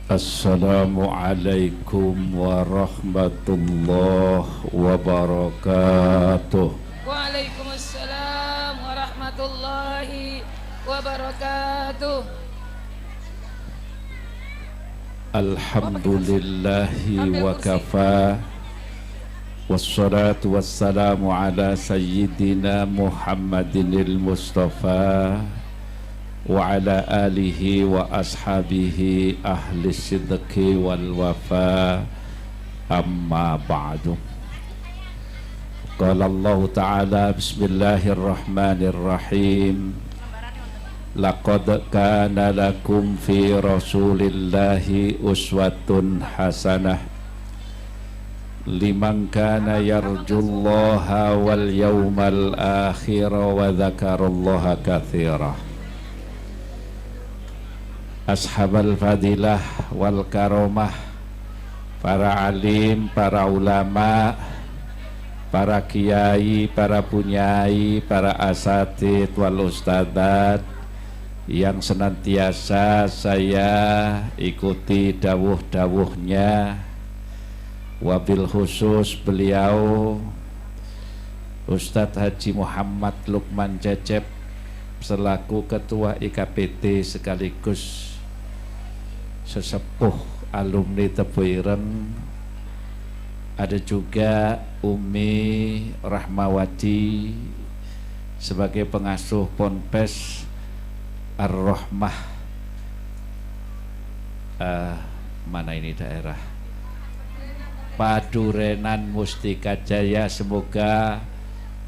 Assalamualaikum warahmatullahi wabarakatuh. Waalaikumsalam warahmatullahi wabarakatuh. Alhamdulillahi wa kafa. Wassalatu wassalamu ala sayyidina Muhammadinil Mustafa wa ala alihi wa ashabihi ahli sidqi wal wafa, amma ba'du. Qala Allah ta'ala bismillahirrahmanirrahim, laqad kana lakum fi rasulillahi uswatun hasanah liman kana yarjullaha wal yawmal akhir wa dzakarallaha katsira. Ashabal fadilah wal karomah, para alim, para ulama, para kiai, para punyai, para asatid wal ustadzat yang senantiasa saya ikuti dawuh-dawuhnya, wabil khusus beliau Ustadz Haji Muhammad Lukman Cecep selaku Ketua IKPT sekaligus sesepuh alumni Tebuireng. Ada juga Umi Rahmawati sebagai pengasuh Ponpes Ar-Rahmah, mana ini daerah Padurenan Mustika Jaya. Semoga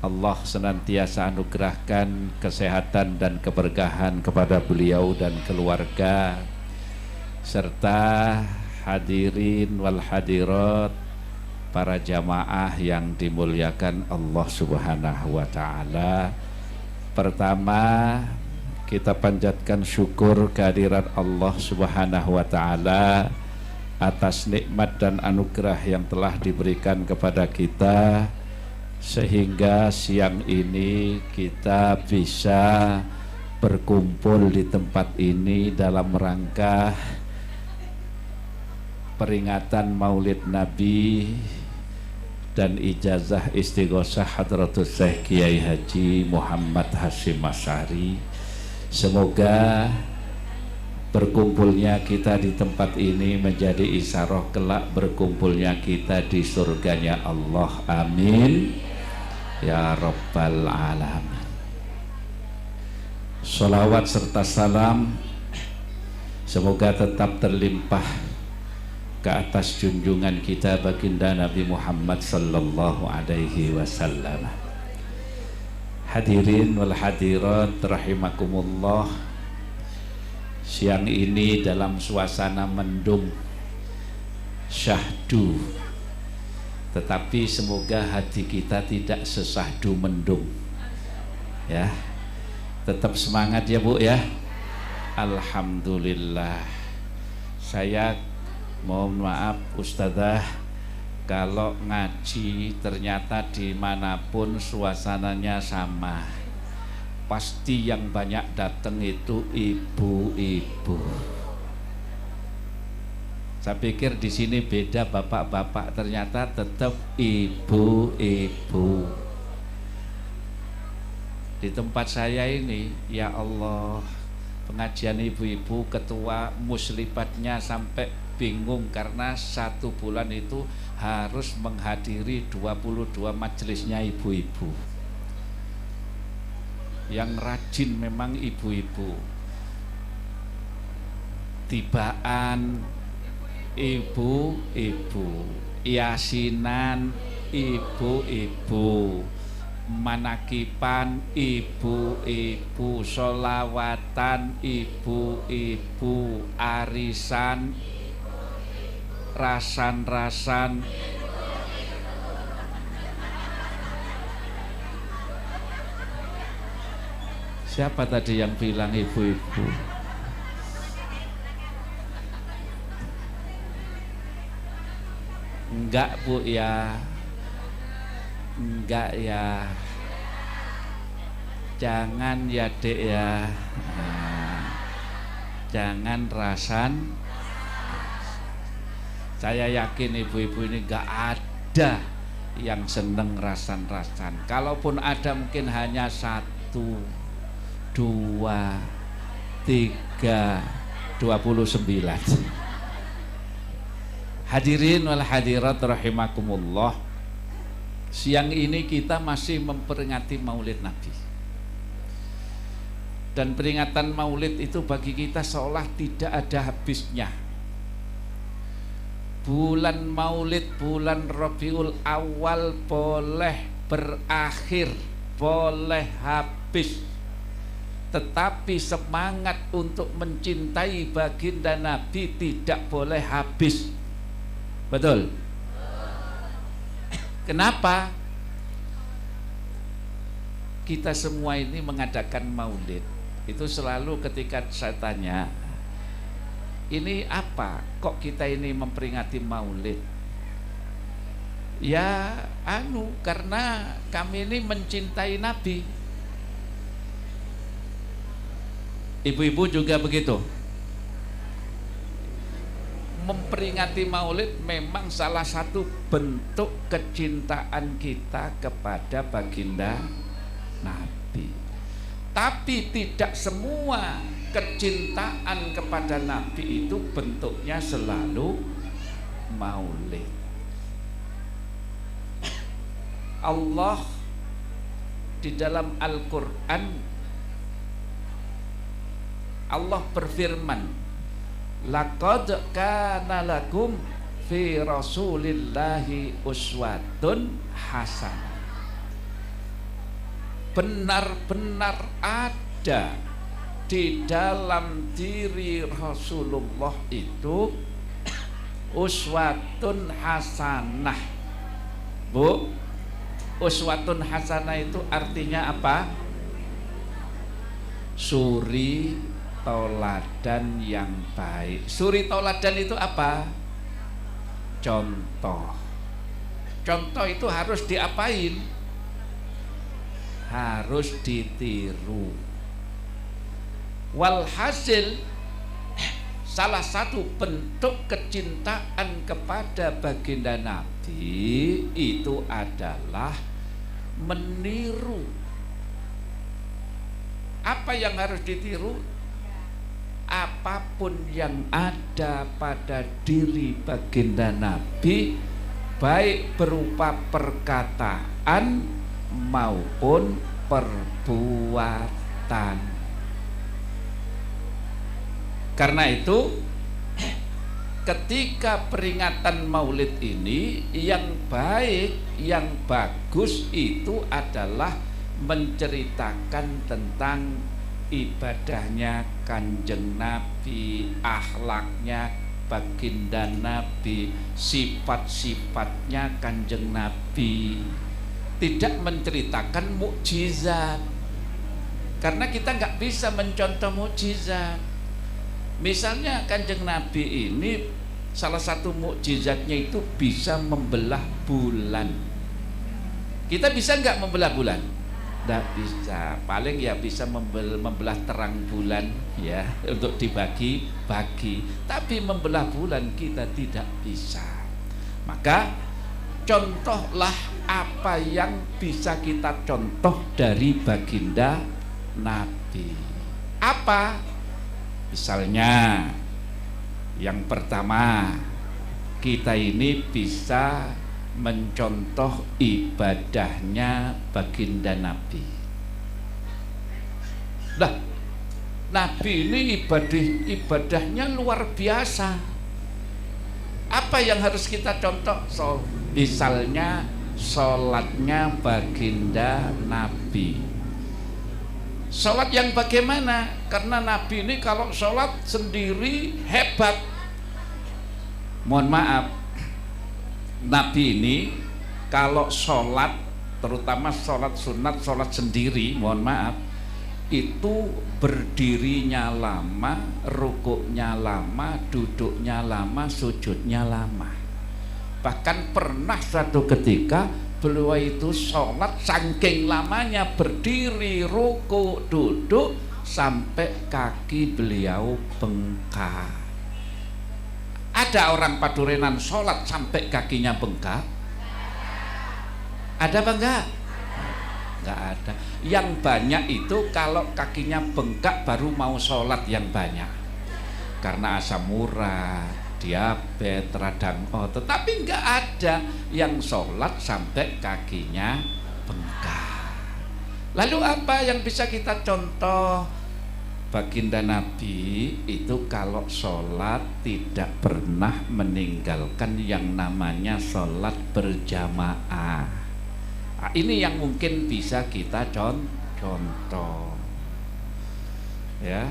Allah senantiasa anugerahkan kesehatan dan keberkahan kepada beliau dan keluarga, serta hadirin wal hadirat, para jamaah yang dimuliakan Allah Subhanahu wa ta'ala. Pertama, kita panjatkan syukur kehadiran Allah Subhanahu wa ta'ala atas nikmat dan anugerah yang telah diberikan kepada kita, sehingga siang ini kita bisa berkumpul di tempat ini dalam rangka peringatan Maulid Nabi dan ijazah istighosah Hadratus Syekh Kiai Haji Muhammad Hasyim Asy'ari. Semoga berkumpulnya kita di tempat ini menjadi isyarah kelak berkumpulnya kita di surganya Allah. Amin ya rabbal alamin. Sholawat serta salam semoga tetap terlimpah ke atas junjungan kita baginda Nabi Muhammad sallallahu alaihi wasallam. Hadirin wal hadirat rahimakumullah, siang ini dalam suasana mendung syahdu, tetapi semoga hati kita tidak sesahdu mendung ya. Tetap semangat ya Bu ya. Alhamdulillah. Saya mohon maaf Ustadzah kalau ngaji ternyata dimanapun suasananya sama. Pasti yang banyak datang itu ibu-ibu. Saya pikir di sini beda bapak-bapak, ternyata tetap ibu-ibu. Di tempat saya ini, ya Allah, pengajian ibu-ibu, ketua muslibatnya sampai bingung karena 1 bulan itu harus menghadiri 22 majelisnya ibu-ibu. Yang rajin memang ibu-ibu. Tibaan ibu-ibu, yasinan ibu-ibu, manakipan ibu-ibu, sholawatan ibu-ibu, arisan, rasan-rasan siapa tadi yang bilang ibu-ibu? Enggak Bu ya, enggak ya, jangan ya Dek ya, nah, jangan rasan Saya yakin ibu-ibu ini gak ada yang seneng rasan-rasan. Kalaupun ada mungkin hanya 1, 2, 3, 29. Hadirin wal hadirat rahimakumullah. Siang ini kita masih memperingati Maulid Nabi. Dan peringatan Maulid itu bagi kita seolah tidak ada habisnya. Bulan Maulid, bulan Rabiul Awal boleh berakhir, boleh habis, tetapi semangat untuk mencintai baginda Nabi tidak boleh habis. Betul? Kenapa? Kita semua ini mengadakan Maulid. Itu selalu ketika saya tanya, ini apa? Kok kita ini memperingati Maulid? Ya, karena kami ini mencintai Nabi. Ibu-ibu juga begitu. Memperingati Maulid memang salah satu bentuk kecintaan kita kepada baginda Nabi. Tapi tidak semua kecintaan kepada Nabi itu bentuknya selalu Maulid. Allah di dalam Al-Quran, Allah berfirman, laqad kana lakum fi rasulillahi uswatun hasanah. Benar-benar ada di dalam diri Rasulullah itu uswatun hasanah. Bu, uswatun hasanah itu artinya apa? Suri tauladan yang baik. Suri tauladan itu apa? Contoh. Contoh itu harus diapain? Harus ditiru. Walhasil salah satu bentuk kecintaan kepada baginda Nabi itu adalah meniru. Apa yang harus ditiru? Apapun yang ada pada diri baginda Nabi, baik berupa perkataan maupun perbuatan. Karena itu ketika peringatan Maulid ini, yang baik, yang bagus itu adalah menceritakan tentang ibadahnya Kanjeng Nabi, akhlaknya baginda Nabi, sifat-sifatnya Kanjeng Nabi. Tidak menceritakan mukjizat, karena kita nggak bisa mencontoh mukjizat. Misalnya Kanjeng Nabi ini salah satu mukjizatnya itu bisa membelah bulan. Kita bisa nggak membelah bulan? Nggak bisa. Paling ya bisa membelah terang bulan ya untuk dibagi-bagi. Tapi membelah bulan kita tidak bisa. Maka contohlah apa yang bisa kita contoh dari baginda Nabi. Apa? Misalnya yang pertama, kita ini bisa mencontoh ibadahnya baginda Nabi. Nah, Nabi ini ibadahnya luar biasa. Apa yang harus kita contoh? Misalnya sholatnya baginda Nabi. Sholat yang bagaimana? Karena Nabi ini kalau sholat sendiri hebat. Mohon maaf, Nabi ini kalau sholat, terutama sholat sunat, sholat sendiri, mohon maaf, itu berdirinya lama, rukuknya lama, duduknya lama, sujudnya lama. Bahkan pernah suatu ketika beliau itu sholat saking lamanya, berdiri, rukuk, duduk sampai kaki beliau bengkak. Ada orang Padurenan sholat sampai kakinya bengkak? Ada apa enggak? Enggak ada. Yang banyak itu kalau kakinya bengkak baru mau sholat yang banyak, karena asam urat, diabetes, radang otot. Tapi enggak ada yang sholat sampai kakinya bengkak. Lalu apa yang bisa kita contoh? Baginda Nabi itu kalau sholat tidak pernah meninggalkan yang namanya sholat berjamaah. Nah, ini yang mungkin bisa kita contoh. Ya,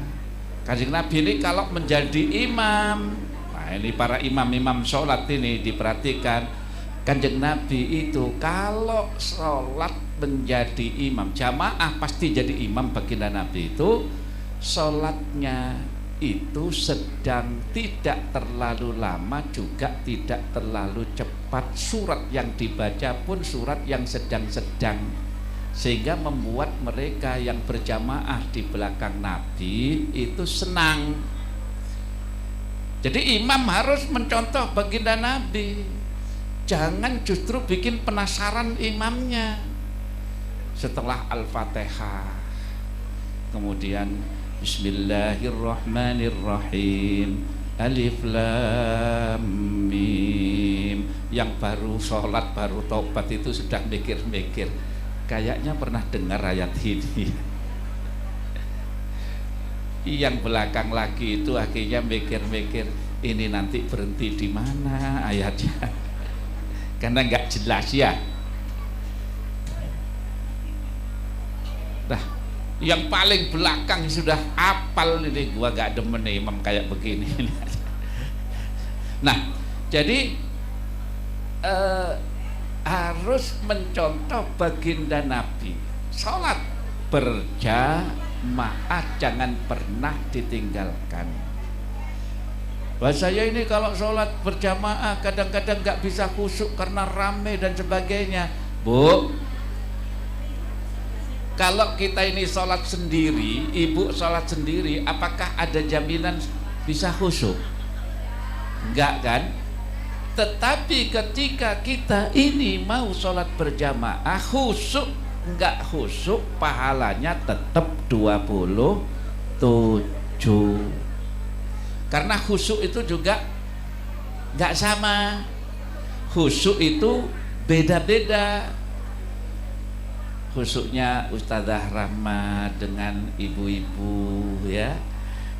Kanjeng Nabi ini kalau menjadi imam, nah ini para imam-imam sholat ini diperhatikan. Kanjeng Nabi itu kalau sholat menjadi imam jamaah pasti jadi imam. Baginda Nabi itu sholatnya itu sedang, tidak terlalu lama juga tidak terlalu cepat. Surat yang dibaca pun surat yang sedang-sedang, sehingga membuat mereka yang berjamaah di belakang Nabi itu senang. Jadi imam harus mencontoh baginda Nabi, jangan justru bikin penasaran imamnya. Setelah Al-Fatihah kemudian Bismillahirrahmanirrahim, Alif Lam Mim. Yang baru sholat, baru tobat itu sudah mikir-mikir, kayaknya pernah dengar ayat ini. Yang belakang lagi itu akhirnya mikir-mikir, ini nanti berhenti di mana ayatnya, karena nggak jelas ya. Nah, yang paling belakang sudah apal ini, gua gak demen imam kayak begini. Nah, jadi harus mencontoh baginda Nabi. Sholat berjamaah jangan pernah ditinggalkan. Wah, saya ini kalau sholat berjamaah kadang-kadang gak bisa khusyuk karena rame dan sebagainya. Bu, kalau kita ini sholat sendiri, ibu sholat sendiri, apakah ada jaminan bisa khusyuk? Enggak kan? Tetapi ketika kita ini mau sholat berjamaah, khusyuk enggak khusyuk, pahalanya tetap 27. Karena khusyuk itu juga enggak sama. Khusyuk itu beda-beda. Khusyuknya Ustazah Rahma dengan ibu-ibu ya,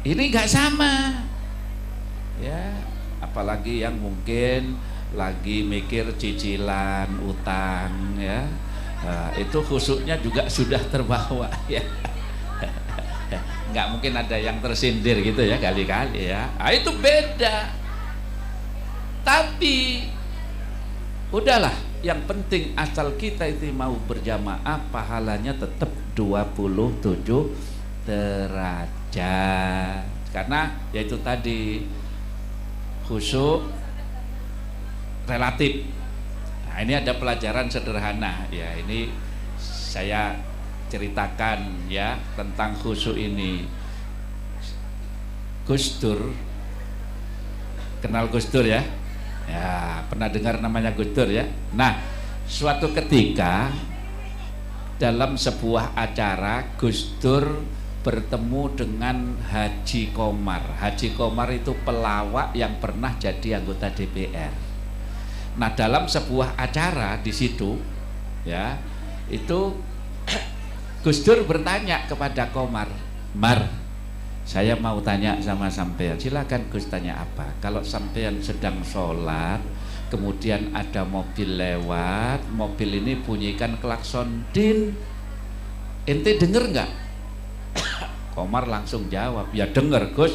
ini nggak sama ya, apalagi yang mungkin lagi mikir cicilan utang ya, itu khusyuknya juga sudah terbawa ya. Nggak mungkin ada yang tersindir gitu ya kali-kali ya, itu beda. Tapi udahlah, yang penting asal kita itu mau berjamaah, pahalanya tetap 27 derajat. Karena yaitu tadi, khusyuk relatif. Nah, ini ada pelajaran sederhana ya, ini saya ceritakan ya tentang khusyuk ini. Gus Dur, kenal Gus Dur ya? Ya, pernah dengar namanya Gus Dur ya. Nah, suatu ketika dalam sebuah acara Gus Dur bertemu dengan Haji Komar. Haji Komar itu pelawak yang pernah jadi anggota DPR. Nah, dalam sebuah acara di situ ya, itu Gus Dur bertanya kepada Komar, "Mar, saya mau tanya sama sampean." "Silakan Gus, tanya apa?" "Kalau sampean sedang sholat, kemudian ada mobil lewat, mobil ini bunyikan klakson, din, ente denger nggak?" Komar langsung jawab, "Ya denger Gus,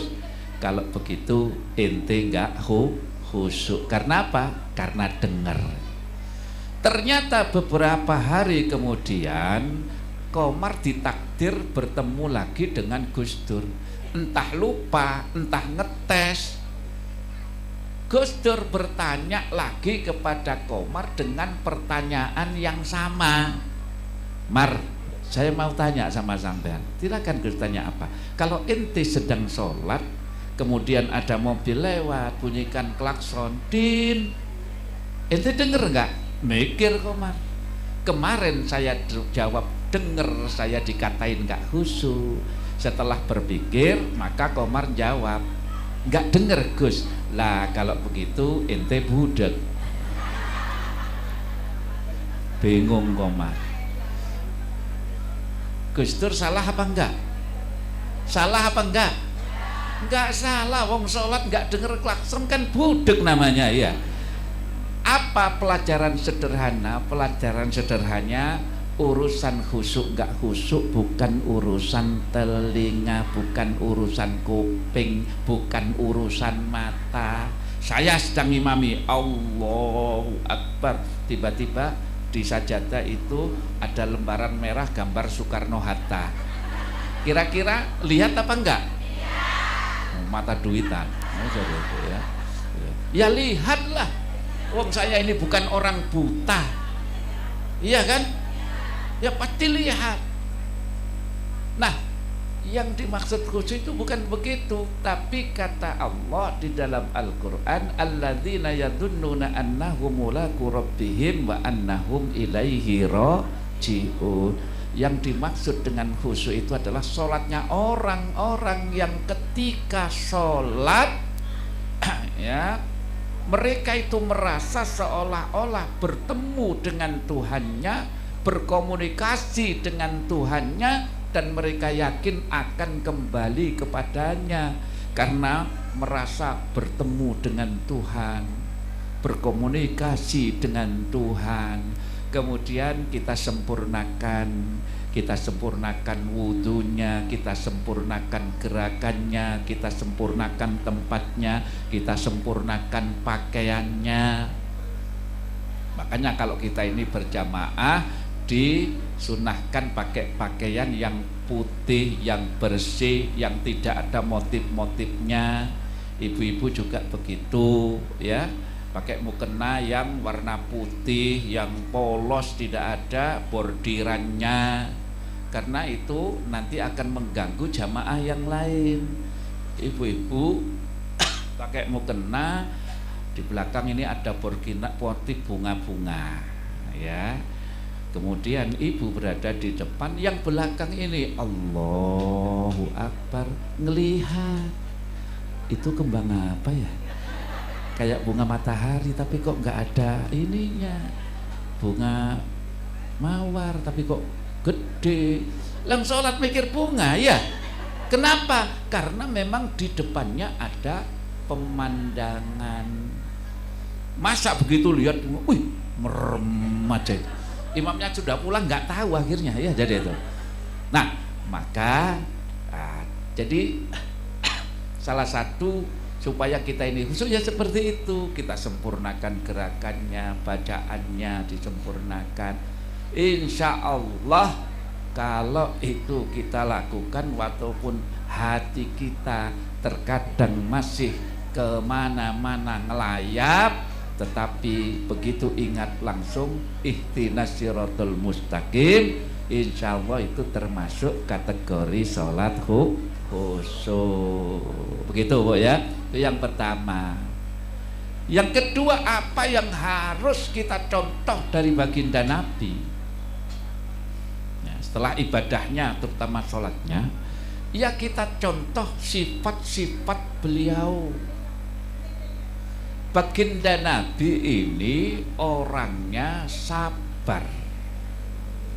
kalau begitu ente nggak khusyuk." Karena apa? Karena denger. Ternyata beberapa hari kemudian Komar ditakdir bertemu lagi dengan Gus Dur. Entah lupa, entah ngetes, Gus Dur bertanya lagi kepada Komar dengan pertanyaan yang sama. "Mar, saya mau tanya sama sampean." "Silakan Gus, tanya apa?" "Kalau ente sedang sholat, kemudian ada mobil lewat, bunyikan klakson, din, ente denger nggak? Mikir Komar. Kemarin saya jawab denger, saya dikatain nggak khusyuk. Setelah berpikir, maka Komar jawab, nggak denger Gus. Lah kalau begitu ente budek. Bingung Komar. Gus Dur salah apa enggak? Salah apa enggak? Enggak salah, wong sholat enggak denger klakson kan budek namanya ya. Apa pelajaran sederhana? Pelajaran sederhananya urusan khusyuk enggak khusyuk bukan urusan telinga, bukan urusan kuping, bukan urusan mata. Saya sedang imami, Allahu Akbar, tiba-tiba di sajadah itu ada lembaran merah gambar Soekarno-Hatta. Kira-kira lihat apa enggak? Mata duitan. Ya lihatlah. Wong saya ini bukan orang buta. Iya kan? Ya pasti lihat. Nah, yang dimaksud khusyuk itu bukan begitu, tapi kata Allah di dalam Al-Qur'an, alladzina yadhunnuna annahum mulaqu rabbihim wa annahum ilaihi raji'un. Yang dimaksud dengan khusyuk itu adalah sholatnya orang-orang yang ketika sholat ya, mereka itu merasa seolah-olah bertemu dengan Tuhannya, berkomunikasi dengan Tuhannya, dan mereka yakin akan kembali kepadanya karena merasa bertemu dengan Tuhan, berkomunikasi dengan Tuhan. Kemudian kita sempurnakan wudunya, kita sempurnakan gerakannya, kita sempurnakan tempatnya, kita sempurnakan pakaiannya. Makanya kalau kita ini berjamaah disunahkan pakai pakaian yang putih, yang bersih, yang tidak ada motif-motifnya. Ibu-ibu juga begitu ya, pakai mukena yang warna putih, yang polos, tidak ada bordirannya, karena itu nanti akan mengganggu jamaah yang lain. Ibu-ibu pakai mukena, di belakang ini ada motif bunga-bunga ya. Kemudian ibu berada di depan, yang belakang ini Allahu Akbar, ngelihat itu kembang apa ya? Kayak bunga matahari tapi kok nggak ada ininya, bunga mawar tapi kok gede. Langsung sholat mikir bunga ya. Kenapa? Karena memang di depannya ada pemandangan. Masa begitu lihat, wih merem aja. Imamnya sudah pulang nggak tahu akhirnya ya, jadi itu. Nah maka jadi salah satu supaya kita ini khususnya seperti itu, kita sempurnakan gerakannya, bacaannya disempurnakan. Insya Allah kalau itu kita lakukan, walaupun hati kita terkadang masih kemana-mana ngelayap, tetapi begitu ingat langsung ihtinas siratal mustaqim, insya Allah itu termasuk kategori sholat khusyuk. Begitu Bu ya. Itu yang pertama. Yang kedua, apa yang harus kita contoh dari baginda Nabi ya, setelah ibadahnya terutama sholatnya, ya kita contoh sifat-sifat beliau. Baginda Nabi ini orangnya sabar,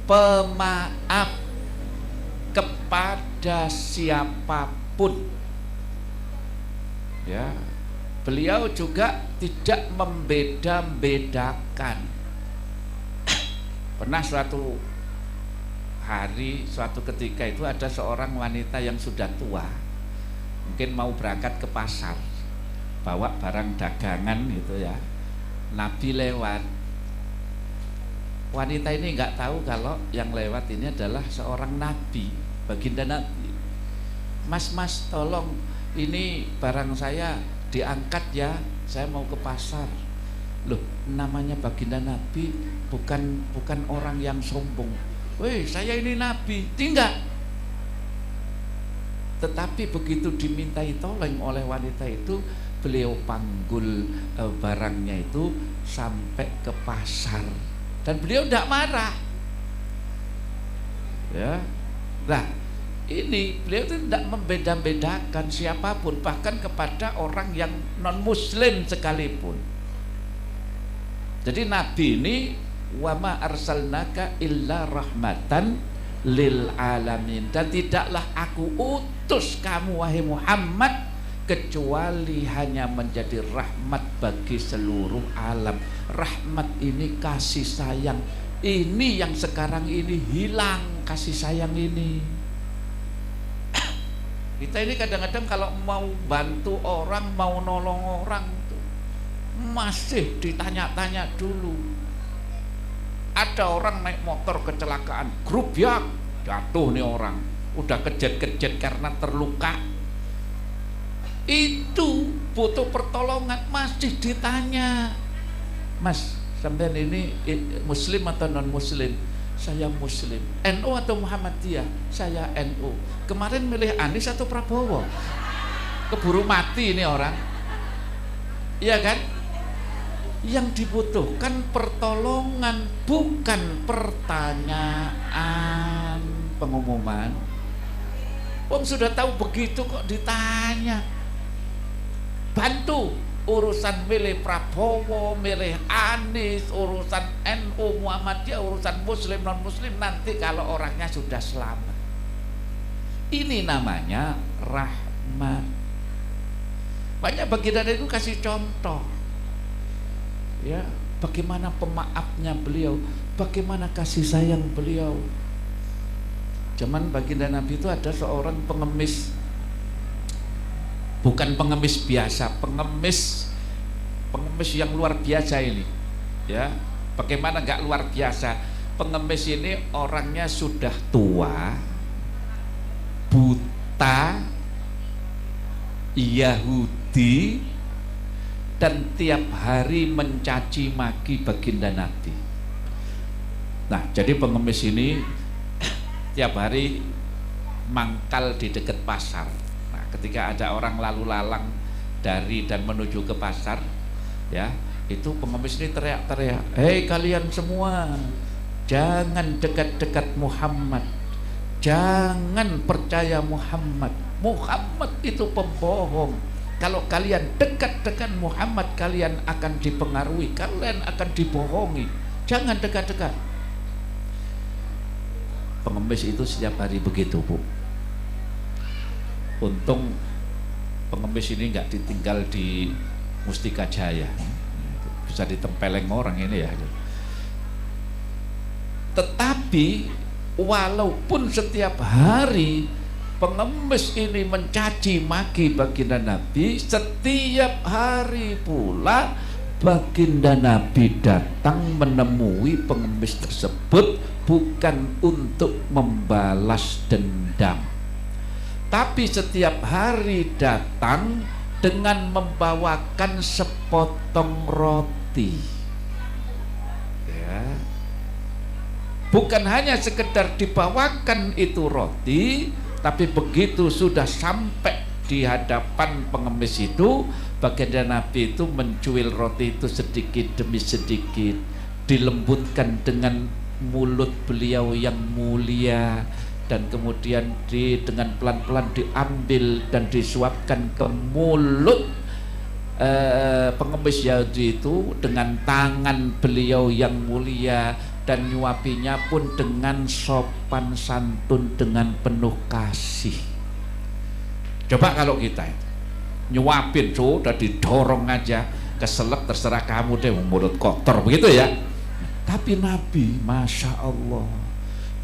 pemaaf kepada siapapun ya. Beliau juga tidak membeda-bedakan. Pernah suatu hari, suatu ketika itu ada seorang wanita yang sudah tua, mungkin mau berangkat ke pasar, bawa barang dagangan gitu ya. Nabi lewat. Wanita ini nggak tahu kalau yang lewat ini adalah seorang nabi, baginda Nabi. Mas, tolong ini barang saya diangkat ya, saya mau ke pasar. Loh, namanya baginda Nabi bukan orang yang sombong. Woi, saya ini nabi, tinggal. Tetapi begitu dimintai tolong oleh wanita itu, beliau panggul barangnya itu sampai ke pasar dan beliau tidak marah. Ya, nah ini beliau itu tidak membeda-bedakan siapapun, bahkan kepada orang yang non muslim sekalipun. Jadi Nabi ini wa ma arsalnaka illa rahmatan lil alamin, dan tidaklah aku utus kamu wahai Muhammad kecuali hanya menjadi rahmat bagi seluruh alam. Rahmat ini kasih sayang, ini yang sekarang ini hilang kasih sayang ini. Kita ini kadang-kadang kalau mau bantu orang, mau nolong orang tuh masih ditanya-tanya dulu. Ada orang naik motor kecelakaan, grup ya jatuh nih orang, udah kejet-kejet karena terluka. Itu butuh pertolongan, masih ditanya, Mas, sampean ini muslim atau non muslim? Saya muslim. NU atau Muhammadiyah? Saya NU. Kemarin milih Anies atau Prabowo? Keburu mati ini orang. Iya kan? Yang dibutuhkan pertolongan, bukan pertanyaan pengumuman. Wong sudah tahu begitu kok ditanya. Bantu urusan milih Prabowo, milih Anies, urusan NU, Muhammadiyah, urusan muslim non muslim, nanti kalau orangnya sudah selamat. Ini namanya rahmat. Banyak baginda itu kasih contoh. Ya, bagaimana pemaafnya beliau, bagaimana kasih sayang beliau. Zaman baginda Nabi itu ada seorang pengemis, bukan pengemis biasa, pengemis yang luar biasa ini. Ya, bagaimana nggak luar biasa? Pengemis ini orangnya sudah tua, buta, Yahudi, dan tiap hari mencaci maki baginda Nabi. Nah, jadi pengemis ini tiap hari mangkal di dekat pasar. Nah, ketika ada orang lalu lalang dari dan menuju ke pasar, ya, itu pengemis ini teriak-teriak, "Hei kalian semua, jangan dekat-dekat Muhammad, jangan percaya Muhammad. Muhammad itu pembohong. Kalau kalian dekat-dekat Muhammad, kalian akan dipengaruhi, kalian akan dibohongi. Jangan dekat-dekat." Pengemis itu setiap hari begitu, Bu. Untung pengemis ini nggak ditinggal di Mustika Jaya, bisa ditempeleng orang ini ya. Tetapi walaupun setiap hari pengemis ini mencaci maki baginda Nabi, setiap hari pula baginda Nabi datang menemui pengemis tersebut, bukan untuk membalas dendam, tapi setiap hari datang dengan membawakan sepotong roti. Ya. Bukan hanya sekedar dibawakan itu roti, tapi begitu sudah sampai di hadapan pengemis itu, baginda Nabi itu mencuil roti itu sedikit demi sedikit, dilembutkan dengan mulut beliau yang mulia, dan kemudian dengan pelan-pelan diambil dan disuapkan ke mulut pengemis Yahudi itu dengan tangan beliau yang mulia, dan nyuapinya pun dengan sopan santun, dengan penuh kasih. Coba kalau kita nyuapin sudah didorong aja, keselak terserah kamu deh, mulut kotor begitu ya. Tapi Nabi, Masya Allah,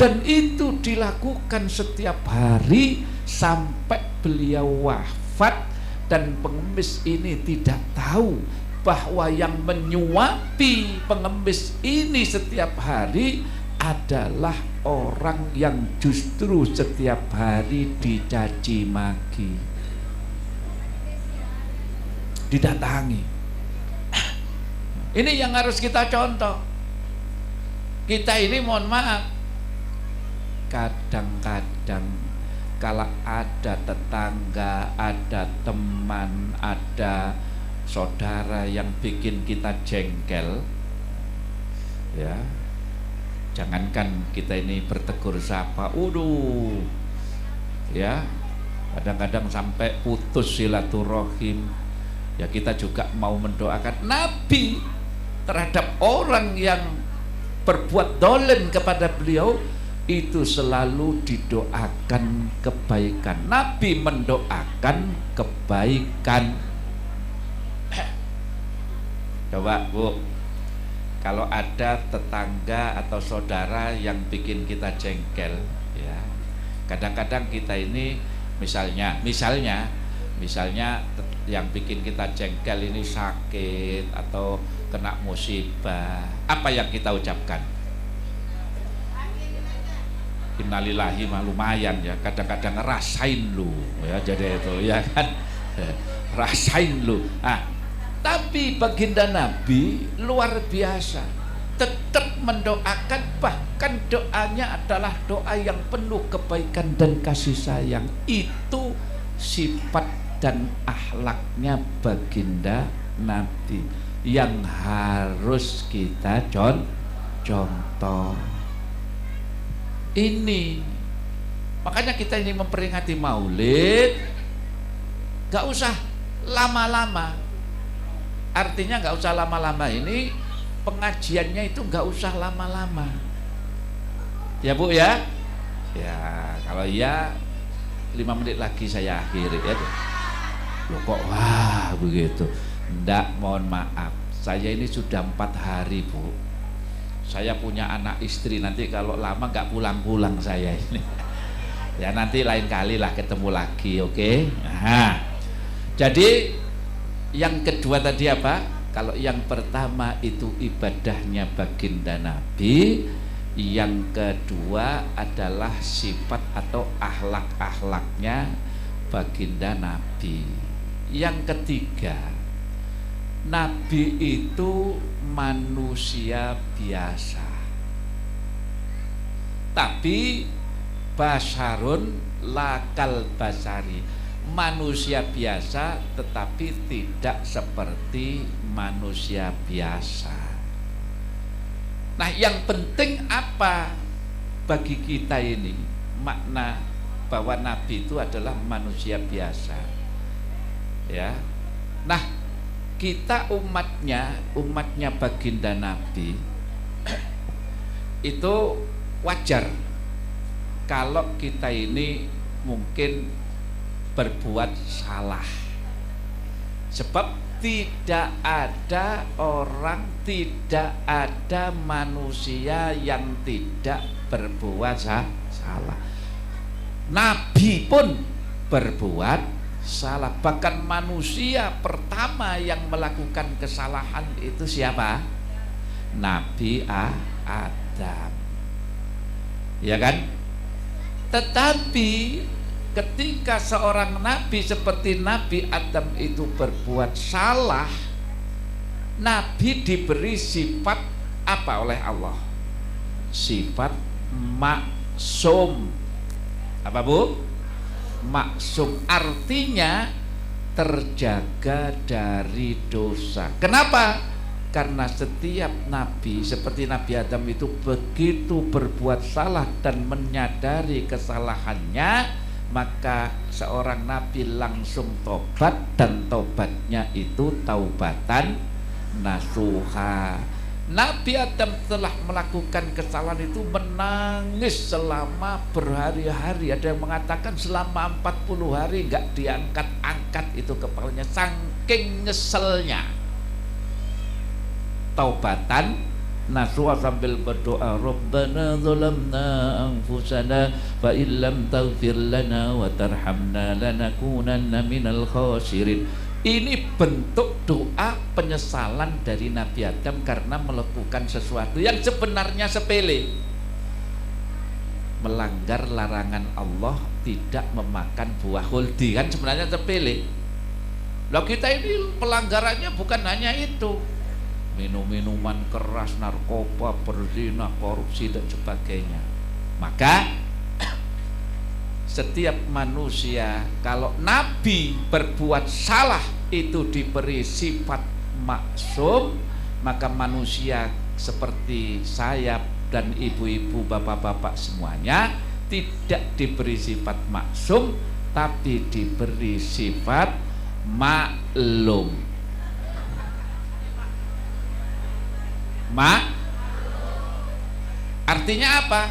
dan itu dilakukan setiap hari sampai beliau wafat. Dan pengemis ini tidak tahu bahwa yang menyuapi pengemis ini setiap hari adalah orang yang justru setiap hari dicaci maki, didatangi. Ini yang harus kita contoh. Kita ini mohon maaf, kadang-kadang kalau ada tetangga, ada teman, ada saudara yang bikin kita jengkel, ya jangankan kita ini bertegur sapa, ya kadang-kadang sampai putus silaturahim. Ya kita juga mau mendoakan Nabi terhadap orang yang berbuat dolen kepada beliau, itu selalu didoakan kebaikan. Nabi mendoakan kebaikan. Coba Bu, kalau ada tetangga atau saudara yang bikin kita jengkel, ya kadang-kadang kita ini misalnya yang bikin kita jengkel ini sakit atau kena musibah, apa yang kita ucapkan? Innalillahi, lumayan ya, kadang-kadang rasain lu ya, jadi itu ya kan, rasain lu. Tapi baginda Nabi luar biasa, tetap mendoakan, bahkan doanya adalah doa yang penuh kebaikan dan kasih sayang. Itu sifat dan akhlaknya baginda Nabi yang harus kita contoh. Ini makanya kita ini memperingati Maulid, gak usah lama-lama. Artinya gak usah lama-lama, ini pengajiannya itu gak usah lama-lama, ya Bu ya. Ya kalau iya 5 menit lagi saya akhiri ya. Loh kok wah begitu? Ndak, mohon maaf, saya ini sudah 4 hari Bu. Saya punya anak istri, nanti kalau lama gak pulang-pulang saya ini. Ya nanti lain kali lah ketemu lagi, oke? Nah, jadi yang kedua tadi apa? Kalau yang pertama itu ibadahnya baginda Nabi, yang kedua adalah sifat atau akhlak-akhlaknya baginda Nabi. Yang ketiga, Nabi itu manusia biasa, tapi basarun lakal basari, manusia biasa tetapi tidak seperti manusia biasa. Nah, yang penting apa bagi kita ini makna bahwa Nabi itu adalah manusia biasa, ya. Nah, kita umatnya baginda Nabi itu wajar kalau kita ini mungkin berbuat salah, sebab tidak ada orang, tidak ada manusia yang tidak berbuat salah. Nabi pun berbuat salah. Bahkan manusia pertama yang melakukan kesalahan itu siapa? Nabi Adam, ya kan? Tetapi ketika seorang nabi seperti Nabi Adam itu berbuat salah, Nabi diberi sifat apa oleh Allah? Sifat maksum. Apa Bu? Maksum, artinya terjaga dari dosa. Kenapa? Karena setiap nabi seperti Nabi Adam itu begitu berbuat salah dan menyadari kesalahannya, maka seorang nabi langsung tobat, dan tobatnya itu taubatan nasuha. Nabi Adam telah melakukan kesalahan itu menangis selama berhari-hari. Ada yang mengatakan selama 40 hari enggak diangkat-angkat itu kepalanya, saking ngeselnya. Taubatan nasuha sambil berdoa, Rabbana zalamna anfusana fa illam taghfir lana wa tarhamna lanakunanna minal khasirin. Ini bentuk doa penyesalan dari Nabi Adam karena melakukan sesuatu yang sebenarnya sepele. Melanggar larangan Allah, tidak memakan buah khuldi, kan sebenarnya sepele. Loh, kita ini pelanggarannya bukan hanya itu. Minum-minuman keras, narkoba, berzina, korupsi dan sebagainya. Maka setiap manusia kalau Nabi berbuat salah itu diberi sifat maksum, maka manusia seperti saya dan ibu-ibu, bapak-bapak semuanya tidak diberi sifat maksum, tapi diberi sifat maklum. Artinya apa?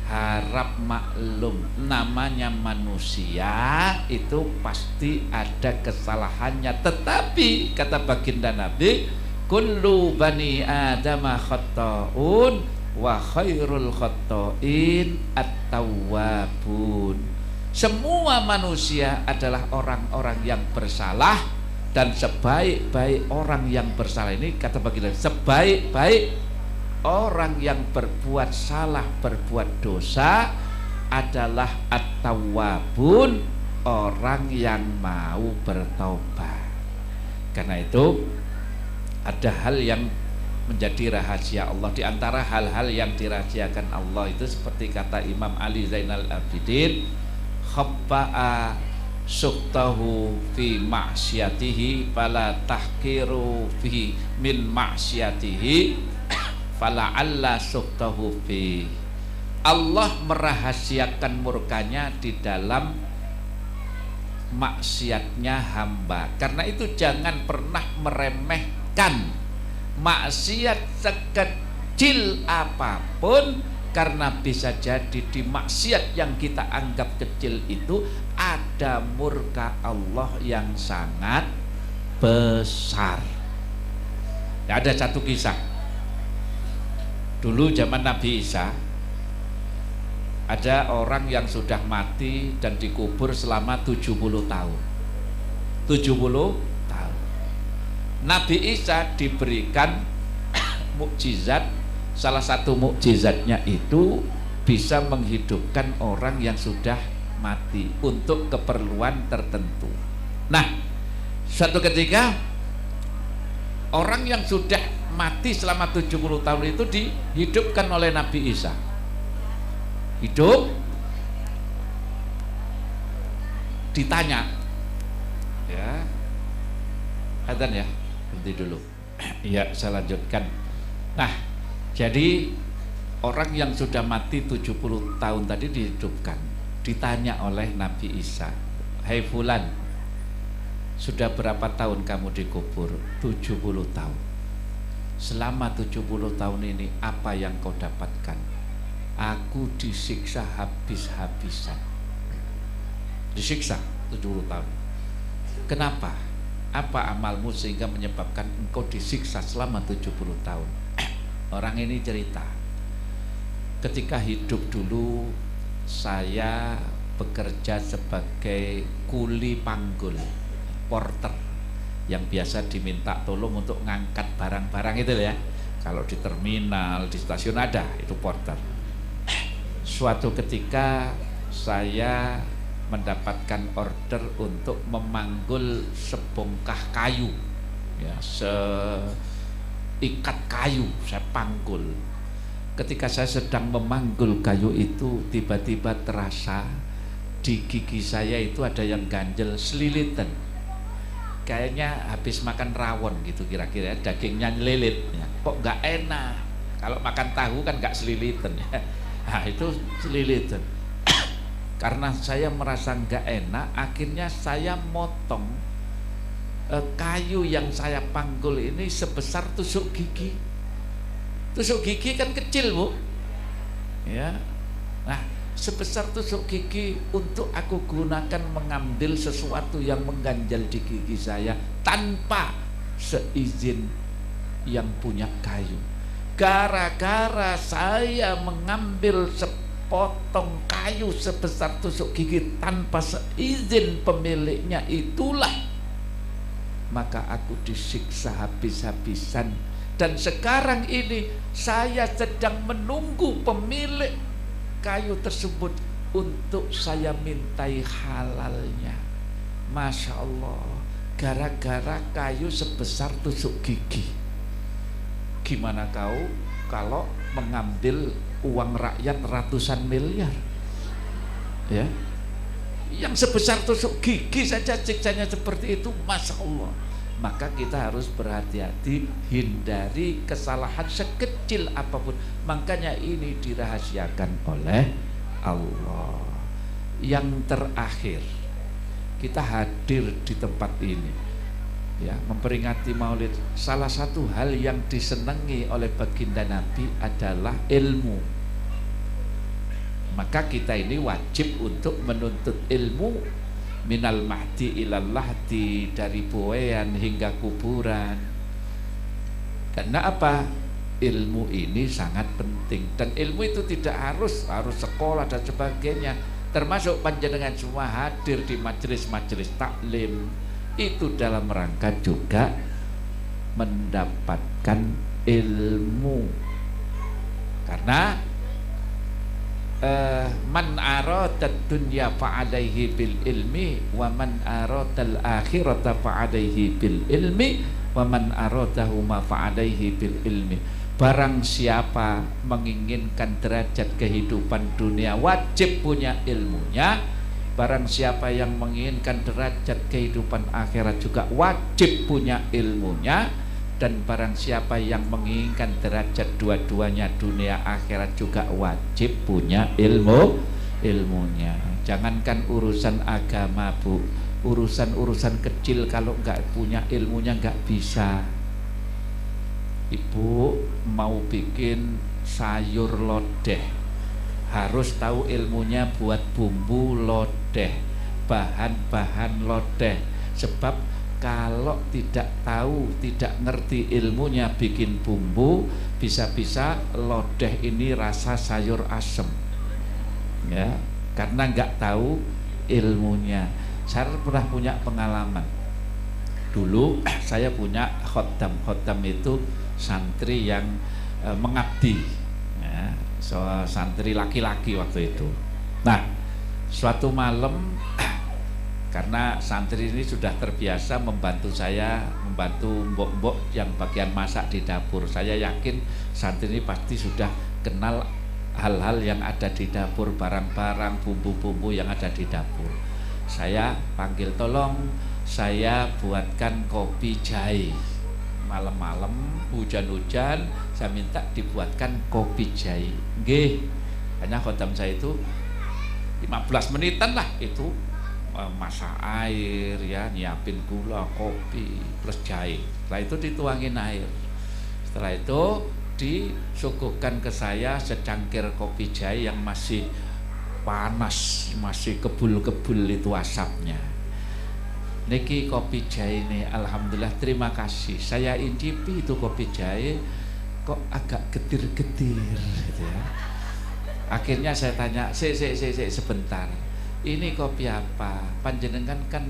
Harap maklum. Namanya manusia itu pasti ada kesalahannya, tetapi kata baginda Nabi, kullu bani adama khata'un wa khairul khata'in at-tawwabun. Semua manusia adalah orang-orang yang bersalah, dan sebaik-baik orang yang bersalah ini kata baginda, sebaik-baik orang yang berbuat salah, berbuat dosa adalah at-tawwabun, orang yang mau bertaubat. Karena itu ada hal yang menjadi rahasia Allah. Di antara hal-hal yang dirahasiakan Allah itu seperti kata Imam Ali Zainal Abidin, khabba'a suqtahu fi ma'syatihi fala tahkiru fi min ma'syatihi fala'alla suqtahu fi. Allah merahasiakan murkanya di dalam maksiatnya hamba. Karena itu jangan pernah meremehkan maksiat sekecil apapun, karena bisa jadi di maksiat yang kita anggap kecil itu ada murka Allah yang sangat besar. Ya, ada satu kisah. Dulu zaman Nabi Isa, ada orang yang sudah mati dan dikubur selama 70 tahun. 70 tahun. Nabi Isa diberikan mukjizat. Salah satu mukjizatnya itu bisa menghidupkan orang yang sudah mati untuk keperluan tertentu. Nah, suatu ketika orang yang sudah mati selama 70 tahun itu dihidupkan oleh Nabi Isa. Hidup, ditanya, ya, adzan ya, berhenti dulu. Ya, saya lanjutkan. Nah, jadi orang yang sudah mati 70 tahun tadi dihidupkan, ditanya oleh Nabi Isa, "Hai fulan, sudah berapa tahun kamu dikubur?" 70 tahun. Selama 70 tahun ini apa yang kau dapatkan? Aku disiksa habis-habisan. Disiksa 70 tahun. Kenapa? Apa amalmu sehingga menyebabkan engkau disiksa selama 70 tahun? Orang ini cerita, ketika hidup dulu saya bekerja sebagai kuli panggul, porter, yang biasa diminta tolong untuk ngangkat barang-barang itu ya. Kalau di terminal, di stasiun ada, itu porter. Suatu ketika saya mendapatkan order untuk memanggul sebongkah kayu, ya, seikat kayu saya panggul. Ketika saya sedang memanggul kayu itu, tiba-tiba terasa di gigi saya itu ada yang ganjel, selilitan. Kayaknya habis makan rawon gitu kira-kira, dagingnya nyelilit ya. Kok nggak enak? Kalau makan tahu kan nggak selilitan ya. Nah, itu selilitan. Karena saya merasa nggak enak, akhirnya saya motong kayu yang saya panggul ini sebesar tusuk gigi. Tusuk gigi kan kecil, Bu, ya. Nah, sebesar tusuk gigi untuk aku gunakan mengambil sesuatu yang mengganjal di gigi saya tanpa seizin yang punya kayu. Gara-gara saya mengambil sepotong kayu sebesar tusuk gigi tanpa seizin pemiliknya, itulah maka aku disiksa habis-habisan. Dan sekarang ini saya sedang menunggu pemilik kayu tersebut untuk saya mintai halalnya. Masya Allah, gara-gara kayu sebesar tusuk gigi. Gimana kau kalau mengambil uang rakyat ratusan miliar, ya? yang sebesar tusuk gigi saja siksanya seperti itu, Masya Allah. Maka kita harus berhati-hati, hindari kesalahan sekecil apapun. Makanya ini dirahasiakan oleh Allah. Yang terakhir, kita hadir di tempat ini, ya, memperingati Maulid. Salah satu hal yang disenangi oleh baginda Nabi adalah ilmu. Maka kita ini wajib untuk menuntut ilmu minal mahdi ilal lahdi, dari buayan hingga kuburan. Karena apa? Ilmu ini sangat penting, dan ilmu itu tidak harus sekolah dan sebagainya. Termasuk panjenengan semua hadir di majelis-majelis taklim itu dalam rangka juga mendapatkan ilmu. Karena man aradad dunya fa'alaihi bil ilmi wa man aradal akhirata fa'alaihi bil ilmi wa man aradahuma fa'alaihi bil ilmi. Barang siapa menginginkan derajat kehidupan dunia wajib punya ilmunya. Barang siapa yang menginginkan derajat kehidupan akhirat juga wajib punya ilmunya. Dan barang siapa yang menginginkan derajat dua-duanya dunia akhirat juga wajib punya ilmunya. Jangankan urusan agama, Bu, urusan kecil kalau nggak punya ilmunya nggak bisa. Ibu mau bikin sayur lodeh, harus tahu ilmunya buat bumbu lodeh, bahan-bahan lodeh. Sebab kalau tidak tahu, tidak ngerti ilmunya bikin bumbu, bisa-bisa lodeh ini rasa sayur asem, ya, karena nggak tahu ilmunya. Saya pernah punya pengalaman. Dulu saya punya khotam itu santri yang mengabdi, ya, santri laki-laki waktu itu. Nah, suatu malam karena santri ini sudah terbiasa membantu saya, membantu mbok-mbok yang bagian masak di dapur. Saya yakin santri ini pasti sudah kenal hal-hal yang ada di dapur, barang-barang, bumbu-bumbu yang ada di dapur. Saya panggil, tolong saya buatkan kopi jahe. Malam-malam hujan-hujan, saya minta dibuatkan kopi jahe. Nggih, hanya khotam saya itu 15 menitan lah itu. Masak air, ya, nyiapin gula, kopi, plus jahe. Setelah itu dituangin air. Setelah itu disuguhkan ke saya secangkir kopi jahe yang masih panas, masih kebul-kebul itu asapnya. Niki kopi jahe ini, alhamdulillah, terima kasih. Saya incipi itu kopi jahe, kok agak getir-getir, gitu ya. Akhirnya saya tanya, sebentar. Ini kopi apa? Panjenengan kan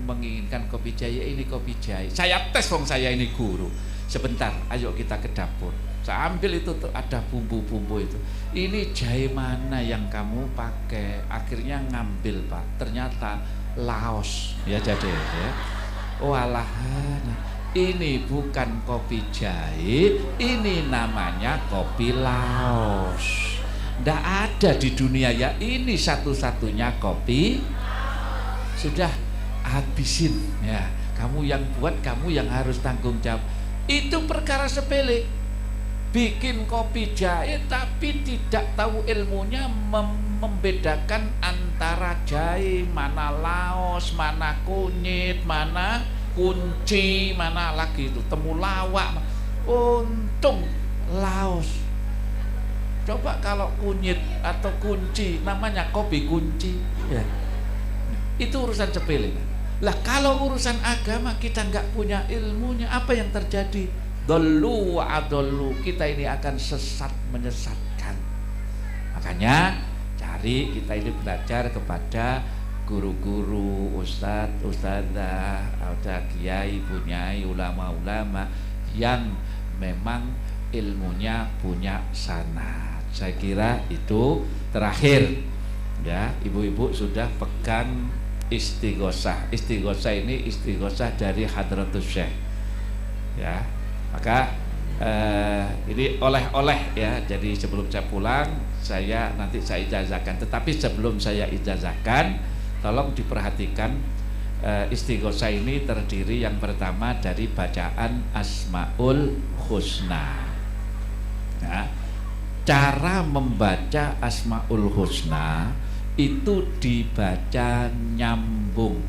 menginginkan kopi jahe, ini kopi jahe. Saya tes, wong saya ini guru. Sebentar, ayo kita ke dapur. Saya ambil itu tuh, ada bumbu-bumbu itu. Ini jahe mana yang kamu pakai? Akhirnya ngambil, Pak. Ternyata Laos, ya, jadi ya. Oh alah, ini bukan kopi jahe, ini namanya kopi Laos. Nggak ada di dunia, ya, ini satu-satunya kopi. Sudah habisin, ya, kamu yang buat, kamu yang harus tanggung jawab. Itu perkara sepele. Bikin kopi jahe tapi tidak tahu ilmunya, membedakan antara jahe, mana Laos, mana kunyit, mana kunci, mana lagi itu temulawak. Untung Laos. Coba kalau kunyit atau kunci, namanya kopi kunci, ya. Itu urusan sepele. Lah kalau urusan agama kita nggak punya ilmunya, apa yang terjadi? Dollu wa adollu, kita ini akan sesat menyesatkan. Makanya cari, kita ini belajar kepada guru-guru, ustadz, ustadzah, ada kiai, bunyai, ulama-ulama yang memang ilmunya punya sanad. Saya kira itu terakhir, ya. Ibu-ibu sudah pegang istighosah. Istighosah ini istighosah dari Hadratus Syekh, ya. Maka ini oleh-oleh, ya. Jadi sebelum saya pulang, nanti saya ijazahkan. Tetapi sebelum saya ijazahkan, Tolong diperhatikan, istighosah ini terdiri yang pertama dari bacaan Asmaul Husna. Nah, cara membaca Asmaul Husna itu dibaca nyambung.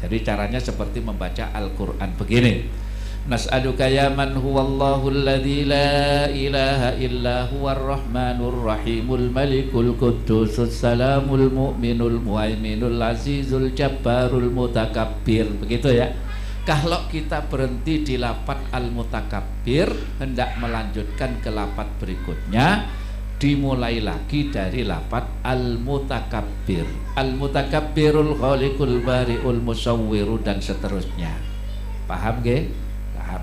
Jadi caranya seperti membaca Al-Quran begini. Nas'aluka ya man huwallahu alladzi la ilaha illa huwar rahmanur rahimul malikul quddusus salamul mu'minul muhaiminul azizul jabbarul mutakabbir. Begitu ya. Kalau kita berhenti di lafaz al-mutakabbir, hendak melanjutkan ke lafaz berikutnya, dimulai lagi dari lafaz al-mutakabbir. Al-mutakabbirul khaliqul bari'ul musawwiru dan seterusnya. Paham nggih?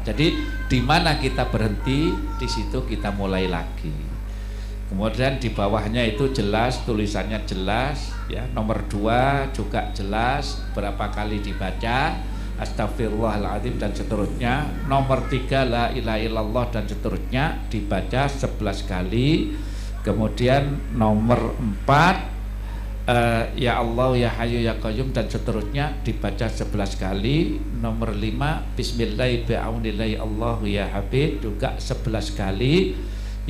Jadi di mana kita berhenti, di situ kita mulai lagi. Kemudian di bawahnya itu jelas, tulisannya jelas ya. Nomor 2 juga jelas berapa kali dibaca, astagfirullahaladzim dan seterusnya. Nomor 3 la ilaha illallah dan seterusnya dibaca 11 kali. Kemudian nomor 4 ya Allah ya Hayyu ya Qayyum dan seterusnya dibaca 11 kali. Nomor 5 bismillahi bi'aunillahi Allahu ya Habib juga 11 kali.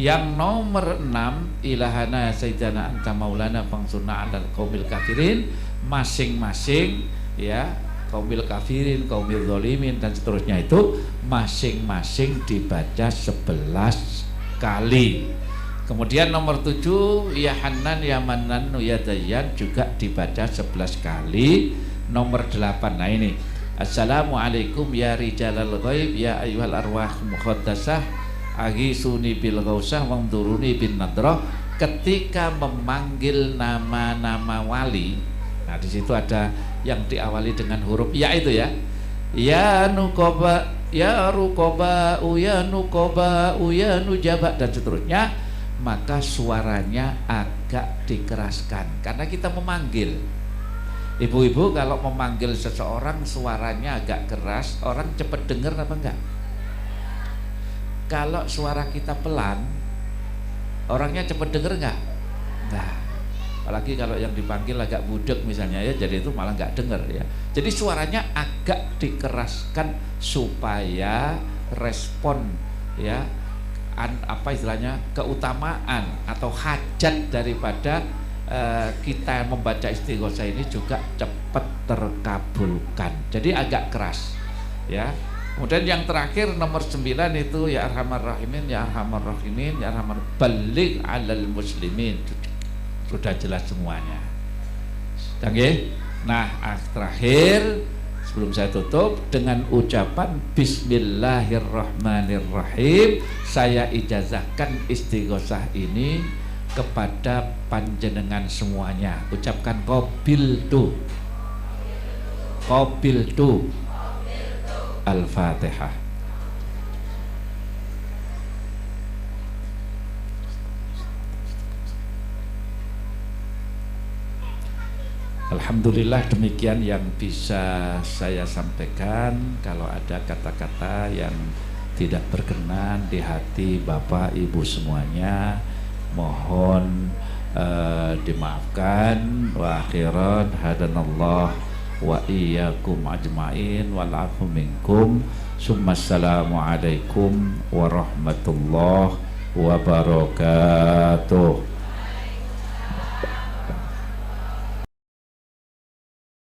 Yang nomor 6 ilahana sayyidana anta maulana fangsurna 'alal qaumil kafirin, masing-masing ya, qaumil kafirin, qaumil zalimin dan seterusnya itu masing-masing dibaca 11 kali. Kemudian nomor 7 ya Hanan ya Manan ya Dayyan juga dibaca 11 kali. Nomor 8, nah ini assalamualaikum ya rijalal ghaib ya ayyuhal arwah muqaddasah aghisuni bil ghausah wangduruni bin nadrah. Ketika memanggil nama-nama wali, nah di situ ada yang diawali dengan huruf ya itu ya. Ya nuqaba ya ruqaba ya nuqaba ya nujaba dan seterusnya. Maka suaranya agak dikeraskan karena kita memanggil. Ibu-ibu kalau memanggil seseorang suaranya agak keras, orang cepat dengar apa enggak? Kalau suara kita pelan, orangnya cepat dengar enggak? Nah, apalagi kalau yang dipanggil agak budek misalnya ya, jadi itu malah enggak dengar ya. Jadi suaranya agak dikeraskan supaya respon ya, apa istilahnya, keutamaan atau hajat daripada kita membaca istighosah ini juga cepat terkabulkan. Jadi agak keras ya. Kemudian yang terakhir nomor 9 itu ya arhamar rahimin ya arhamar rahimin ya arhamar baligh alal muslimin. Sudah jelas semuanya. Oke. Nah, terakhir sebelum saya tutup dengan ucapan bismillahirrahmanirrahim, saya ijazahkan istighosah ini kepada panjenengan semuanya. Ucapkan qabiltu. Qabiltu. Al-Fatihah. Alhamdulillah, demikian yang bisa saya sampaikan. Kalau ada kata-kata yang tidak berkenan di hati Bapak Ibu semuanya, mohon dimaafkan. Wa akhiran hadanallah wa iyyakum ajmain wal afu minkum. Assalamualaikum warahmatullahi wabarakatuh.